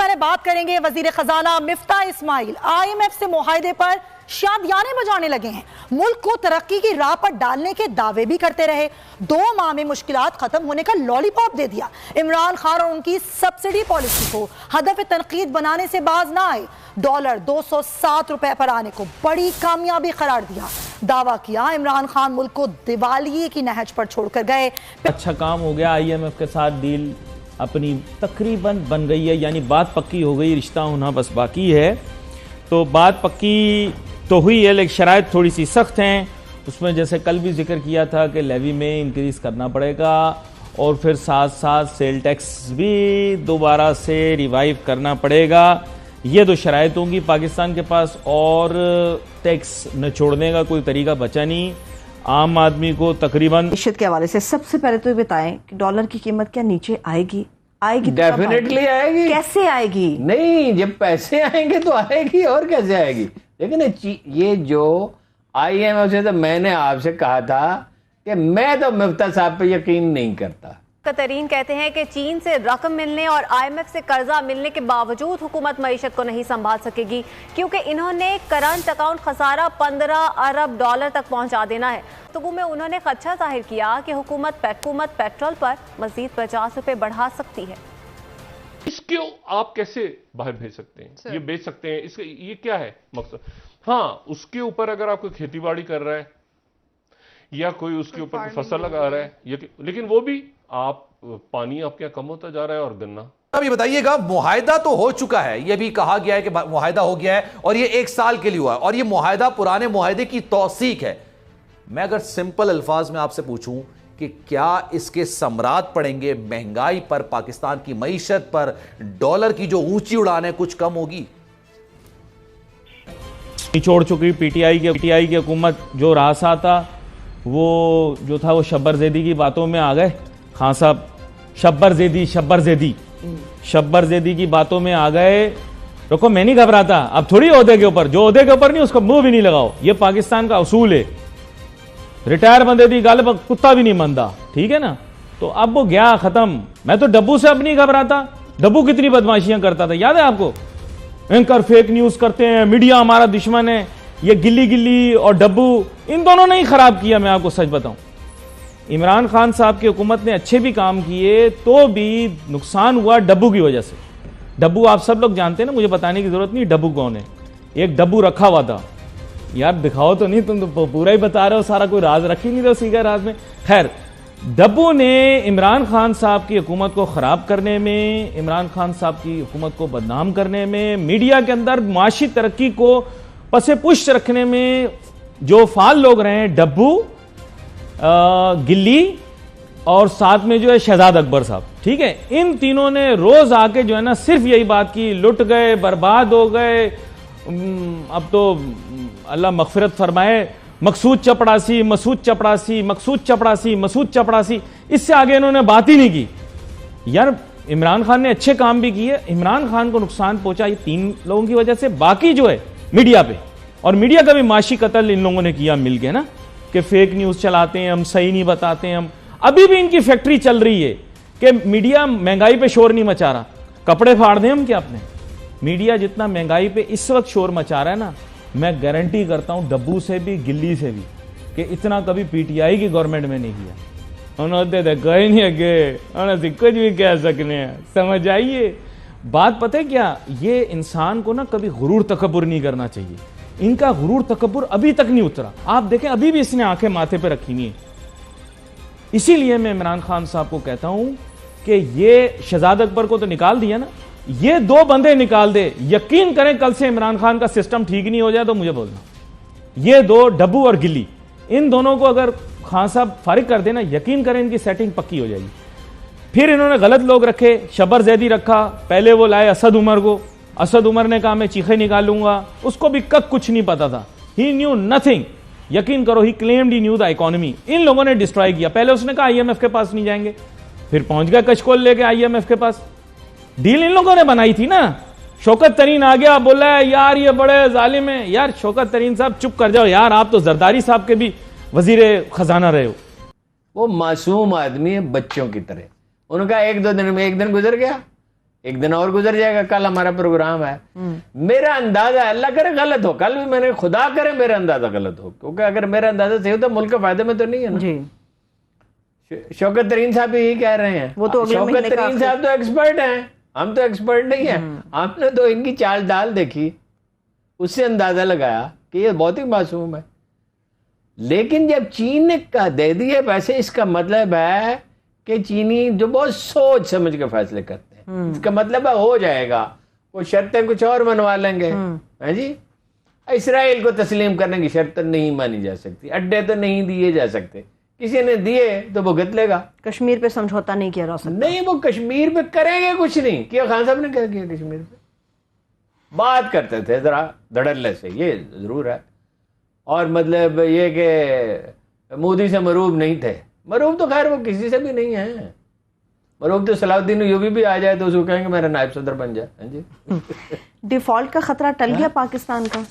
पहले बात करेंगे वजीर खजाना मिफ्ता इस्माइल IMF से मुआहदे पर शादियाने बजाने लगे हैं। मुल्क को तरक्की की राह पर डालने के दावे भी करते रहे। 2 माह में मुश्किलात खत्म होने का लॉलीपॉप दे दिया। इमरान खान और उनकी सब्सिडी पॉलिसी को हदफ तनकीद बनाने से बाज ना आए। डॉलर 207 रुपए पर आने को बड़ी कामयाबी करार दिया। दावा किया इमरान खान मुल्क को दिवालिये की नहज पर छोड़कर गए। अच्छा काम हो गया, IMF के साथ डील अपनी तकरीबन बन गई है, यानी बात पक्की हो गई, रिश्ता होना बस बाकी है। तो बात पक्की तो हुई है, लेकिन शराइत थोड़ी सी सख्त हैं। उसमें जैसे कल भी जिक्र किया था कि लेवी में इंक्रीज करना पड़ेगा और फिर साथ साथ सेल टैक्स भी दोबारा से रिवाइव करना पड़ेगा। ये तो शराइत होंगी पाकिस्तान के पास, और टैक्स न छोड़ने का कोई तरीका बचा नहीं आम आदमी को। तकरीबन मीशत के हवाले से सबसे पहले तो ये बताएं कि डॉलर की कीमत क्या नीचे आएगी? आएगी, डेफिनेटली आएगी। कैसे आएगी? नहीं, जब पैसे आएंगे तो आएगी, और कैसे आएगी? लेकिन ये जो IMF से, तो मैंने आपसे कहा था कि मैं तो मिफ्ता साहब पे यकीन नहीं करता। कतरीन कहते हैं कि चीन से रकम मिलने और IMF से कर्जा मिलने के बावजूद हुकूमत मईशत को नहीं संभाल सकेगी, क्योंकि इन्होंने करंट अकाउंट खसारा 15 अरब डॉलर तक पहुंचा देना है। तो में उन्होंने खदशा जाहिर किया कि हुकूमत पेट्रोल पर मजीद 50 रुपए बढ़ा सकती है। इसके आप कैसे बाहर भेज सकते हैं? ये बेच सकते हैं, इसके ये क्या है मकसद? हाँ, उसके ऊपर अगर आप कोई खेती बाड़ी कर रहा है या कोई उसके ऊपर फसल लगा रहा है, लेकिन वो भी आप पानी आपके यहाँ कम होता जा रहा है और गन्ना। अभी बताइएगा, मुआहदा तो हो चुका है, यह भी कहा गया है कि मुआहदा हो गया है और ये 1 साल के लिए हुआ है और ये मुआहदा पुराने मुआहदे की तौसीक है। मैं अगर सिंपल अल्फाज में आपसे पूछूं कि क्या इसके समरात पड़ेंगे महंगाई पर, पाकिस्तान की मईशत पर, डॉलर की जो ऊंची उड़ान है कुछ कम होगी? छोड़ चुकी PTI की हुकूमत जो रासा था वो जो था वो शब्बर ज़ैदी की बातों में आ गए। खान साहब शब्बर ज़ैदी की बातों में आ गए। रुको, मैं नहीं घबराता, अब थोड़ी ओहदे के ऊपर, जो ओहदे के ऊपर नहीं उसको मुंह भी नहीं लगाओ। ये पाकिस्तान का उसूल है, रिटायर बंदे दी गल कुत्ता भी नहीं मनता, ठीक है ना। तो अब वो गया, खत्म। मैं तो डब्बू से अब नहीं घबराता। डब्बू कितनी बदमाशियां करता था, याद है आपको? एंकर फेक न्यूज करते हैं, मीडिया हमारा दुश्मन है। ये गिल्ली और डब्बू, इन दोनों ने ही खराब किया। मैं आपको सच बताऊं, इमरान खान साहब की हुकूमत ने अच्छे भी काम किए तो भी नुकसान हुआ डब्बू की वजह से। डब्बू आप सब लोग जानते हैं ना, मुझे बताने की जरूरत नहीं डब्बू कौन है। एक डब्बू रखा हुआ था, यार दिखाओ तो नहीं, तुम तो पूरा ही बता रहे हो, सारा कोई राज रख ही नहीं रहे सीधा राज में। खैर, डब्बू ने इमरान खान साहब की हुकूमत को खराब करने में, इमरान खान साहब की हुकूमत को बदनाम करने में, मीडिया के अंदर माशी तरक्की को पसे पुष्ट रखने में जो फाल लोग रहे हैं, डब्बू, गिल्ली और साथ में जो है शहजाद अकबर साहब, ठीक है, इन तीनों ने रोज आके जो है ना सिर्फ यही बात की, लुट गए, बर्बाद हो गए। अब तो अल्लाह मगफिरत फरमाए, मकसूद चपड़ासी, इससे आगे इन्होंने बात ही नहीं की। यार इमरान खान ने अच्छे काम भी किए, इमरान खान को नुकसान पहुंचा ये 3 लोगों की वजह से, बाकी जो है मीडिया पे, और मीडिया का भी माशी कत्ल इन लोगों ने किया मिल के ना, कि फेक न्यूज चलाते हैं हम, सही नहीं बताते हैं हम। अभी भी इनकी फैक्ट्री चल रही है कि मीडिया महंगाई पे शोर नहीं मचा रहा। कपड़े फाड़ दें हम क्या अपने? मीडिया जितना महंगाई पे इस वक्त शोर मचा रहा है ना, मैं गारंटी करता हूं डब्बू से भी, गिल्ली से भी, कि इतना कभी PTI की गवर्नमेंट में नहीं किया। उन्होंने तो कहीं नहीं अगे, उन्होंने कुछ भी कह सकने हैं, समझ आइए बात। पता है क्या, ये इंसान को ना कभी गुरूर तकब्बुर नहीं करना चाहिए। इनका गुरूर तकब्बुर अभी तक नहीं उतरा। आप देखें, अभी भी इसने आंखें माथे पे रखी नहीं है। इसीलिए मैं इमरान खान साहब को कहता हूं कि ये शहजाद अकबर को तो निकाल दिया ना, ये 2 बंदे निकाल दे। यकीन करें कल से इमरान खान का सिस्टम ठीक नहीं हो जाए तो मुझे बोलना। ये 2, डब्बू और गिल्ली, इन दोनों को अगर खान साहब फारिग कर देना, यकीन करें इनकी सेटिंग पक्की हो जाएगी। फिर इन्होंने गलत लोग रखे, शब्बर ज़ैदी रखा, पहले वो लाए असद उमर को। असद उमर ने कहा मैं चीखे निकालूंगा, उसको भी कुछ नहीं पता था, ही न्यू नथिंग। यकीन करो, he claimed he knew the economy. इन लोगों ने डिस्ट्रॉय किया। पहले उसने कहा IMF के पास नहीं जाएंगे, फिर पहुंच गया कचकोल लेके IMF के पास। डील इन लोगों ने बनाई थी ना। शौकत तरीन आ गया, बोला है यार ये बड़े जालिम है। यार शौकत तरीन साहब चुप कर जाओ यार, आप तो जरदारी साहब के भी वजीर खजाना रहे हो। वो मासूम आदमी है, बच्चों की तरह। उनका 1-2 दिन में, 1 दिन गुजर गया, एक दिन और गुजर जाएगा, कल हमारा प्रोग्राम है। मेरा अंदाजा, अल्लाह करे गलत हो, कल भी मैंने, खुदा करे मेरा अंदाजा गलत हो, क्योंकि अगर मेरा अंदाजा सही हो तो मुल्क के फायदे में तो नहीं है ना जी। शौकत तरीन साहब भी यही कह रहे हैं। वो तो अगले शौकत महीने का तरीन साहब तो एक्सपर्ट हैं, हम तो एक्सपर्ट नहीं है। आपने तो इनकी चाल डाल देखी, उससे अंदाजा लगाया कि ये बहुत ही मासूम है। लेकिन जब चीन ने दे दिए पैसे, इसका मतलब है कि चीनी जो बहुत सोच समझ के फैसले करते हैं, इसका मतलब है हो जाएगा। वो शर्तें कुछ और मनवा लेंगे, है जी। इसराइल को तस्लीम करने की शर्त नहीं मानी जा सकती, अड्डे तो नहीं दिए जा सकते, किसी ने दिए तो भुगत लेगा। कश्मीर पे समझौता नहीं किया जा सकता। नहीं, वो कश्मीर पे करेंगे कुछ नहीं किया। खान साहब ने क्या किया कश्मीर पे? बात करते थे जरा धड़ल्ले से, ये जरूर है। और मतलब ये कि मोदी से मरूब नहीं थे, मरूब तो खैर वो किसी से भी नहीं है। मरूब तो सलाउद्दीन यूबी भी आ जाए तो उसको कहेंगे मेरा नायब सदर बन जाए, हाँ जी। डिफॉल्ट का खतरा टल गया पाकिस्तान का?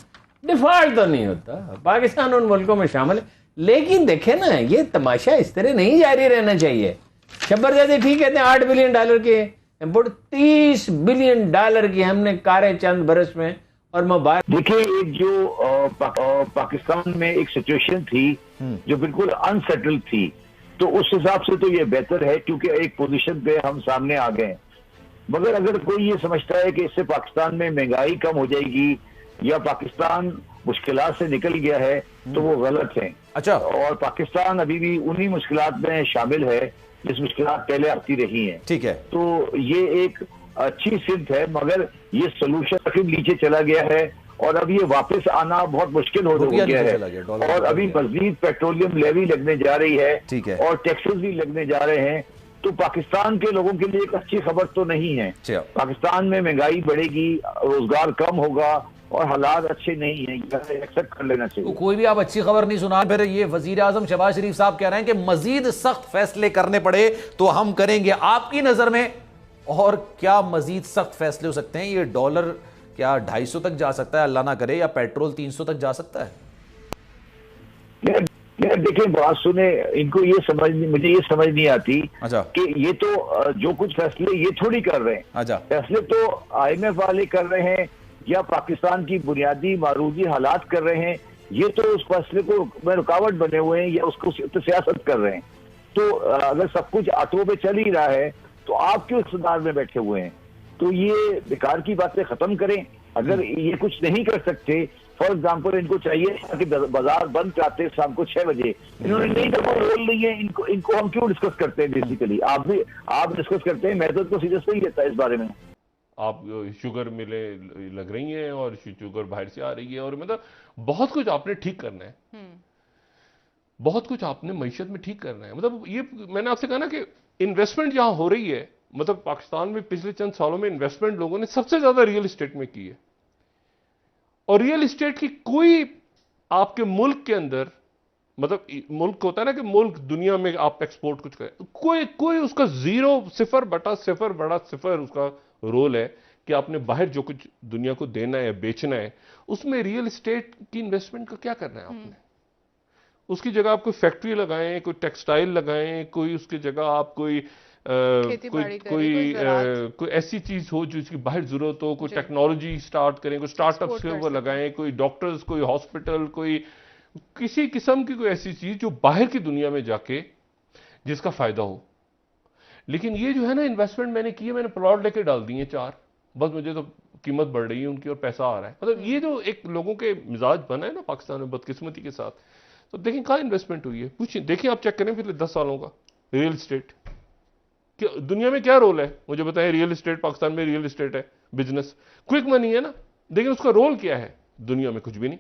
डिफॉल्ट तो नहीं होता, पाकिस्तान उन मुल्कों में शामिल है। लेकिन देखे ना, ये तमाशा इस तरह नहीं जारी रहना चाहिए। शब्बरजादे ठीक कहते हैं, $8 बिलियन के इंपोर्ट, $30 बिलियन की हमने कारे चंद बरस में। और मोबाइल देखिए, एक जो पाकिस्तान में एक सिचुएशन थी जो बिल्कुल अनसेटल्ड थी, तो उस हिसाब से तो ये बेहतर है क्योंकि एक पोजीशन पे हम सामने आ गए। मगर अगर कोई ये समझता है कि इससे पाकिस्तान में महंगाई कम हो जाएगी या पाकिस्तान मुश्किलात से निकल गया है, तो वो गलत है। अच्छा। और पाकिस्तान अभी भी उन्हीं मुश्किलात में शामिल है जिस मुश्किलात पहले आती रही हैं। ठीक है। तो ये एक अच्छी सिद्ध है, मगर ये सोल्यूशन काफी नीचे चला गया है और अब ये वापस आना बहुत मुश्किल हो गया है। और अभी मजीद पेट्रोलियम लेवी लगने जा रही है, ठीक है, और टैक्सेस भी लगने जा रहे हैं। तो पाकिस्तान के लोगों के लिए एक अच्छी खबर तो नहीं है। पाकिस्तान में महंगाई बढ़ेगी, रोजगार कम होगा और हालात अच्छे नहीं है, एक्सेप्ट कर लेना चाहिए। तो कोई भी आप अच्छी खबर नहीं सुना, फिर ये वजीर आजम शहबाज शरीफ साहब कह रहे हैं कि मजीद सख्त फैसले करने पड़े तो हम करेंगे। आपकी नजर में और क्या मजीद सख्त फैसले हो सकते हैं? ये डॉलर क्या 250 तक जा सकता है, अल्लाह ना करे, या पेट्रोल 300 तक जा सकता है? देखिए, बात सुने, इनको ये मुझे ये समझ नहीं आती। अच्छा। कि ये तो जो कुछ फैसले ये थोड़ी कर रहे हैं। अच्छा। फैसले तो IMF वाले कर रहे हैं या पाकिस्तान की बुनियादी मारूजी हालात कर रहे हैं। ये तो उस फैसले को में रुकावट बने हुए हैं या उसको सियासत कर रहे हैं। तो अगर सब कुछ ऑटो पे चल ही रहा है तो आप क्यों इक़्तिदार में बैठे हुए हैं? तो ये बेकार की बातें खत्म करें। अगर ये कुछ नहीं कर सकते, फॉर एग्जाम्पल इनको चाहिए कि बाजार बंद कराते शाम को 6 बजे, इन्होंने नहीं दफा रोल नहीं है। इनको हम क्यों डिस्कस करते हैं? बेसिकली आप डिस्कस करते हैं, मैं तो इसको सीरियस नहीं लेता इस बारे में। आप शुगर मिलें लग रही हैं और शुगर बाहर से आ रही है, और मतलब बहुत कुछ आपने ठीक करना है, बहुत कुछ आपने मईशत में ठीक करना है। मतलब ये मैंने आपसे कहा ना कि इन्वेस्टमेंट जहां हो रही है, मतलब पाकिस्तान में पिछले चंद सालों में इन्वेस्टमेंट लोगों ने सबसे ज्यादा रियल एस्टेट में की है। और रियल एस्टेट की कोई आपके मुल्क के अंदर, मतलब मुल्क होता है ना कि मुल्क दुनिया में आप एक्सपोर्ट कुछ करें, कोई उसका 0.0/0 उसका रोल है कि आपने बाहर जो कुछ दुनिया को देना है, बेचना है, उसमें रियल एस्टेट की इन्वेस्टमेंट का क्या करना है आपने? उसकी जगह आप कोई फैक्ट्री लगाएं, कोई टेक्सटाइल लगाएं, कोई उसकी जगह आप कोई कोई ऐसी चीज हो जो इसकी बाहर जरूरत हो, कोई टेक्नोलॉजी स्टार्ट करें, कोई स्टार्टअप्स के वो लगाएं, कोई डॉक्टर्स, कोई हॉस्पिटल, कोई किसी किस्म की कोई ऐसी चीज जो बाहर की दुनिया में जाके जिसका फायदा हो। लेकिन ये जो है ना इन्वेस्टमेंट मैंने की है, मैंने प्लॉट लेके डाल दिए 4, बस मुझे तो कीमत बढ़ रही है उनकी और पैसा आ रहा है। मतलब ये जो एक लोगों के मिजाज बना है ना पाकिस्तान में बदकिस्मती के साथ, तो देखिए कहाँ इन्वेस्टमेंट हुई है, पूछिए, देखिए आप चेक करें पिछले 10 सालों का रियल एस्टेट दुनिया में क्या रोल है, मुझे बताएं। रियल एस्टेट पाकिस्तान में रियल एस्टेट है बिजनेस, क्विक मनी है ना, लेकिन उसका रोल क्या है दुनिया में? कुछ भी नहीं।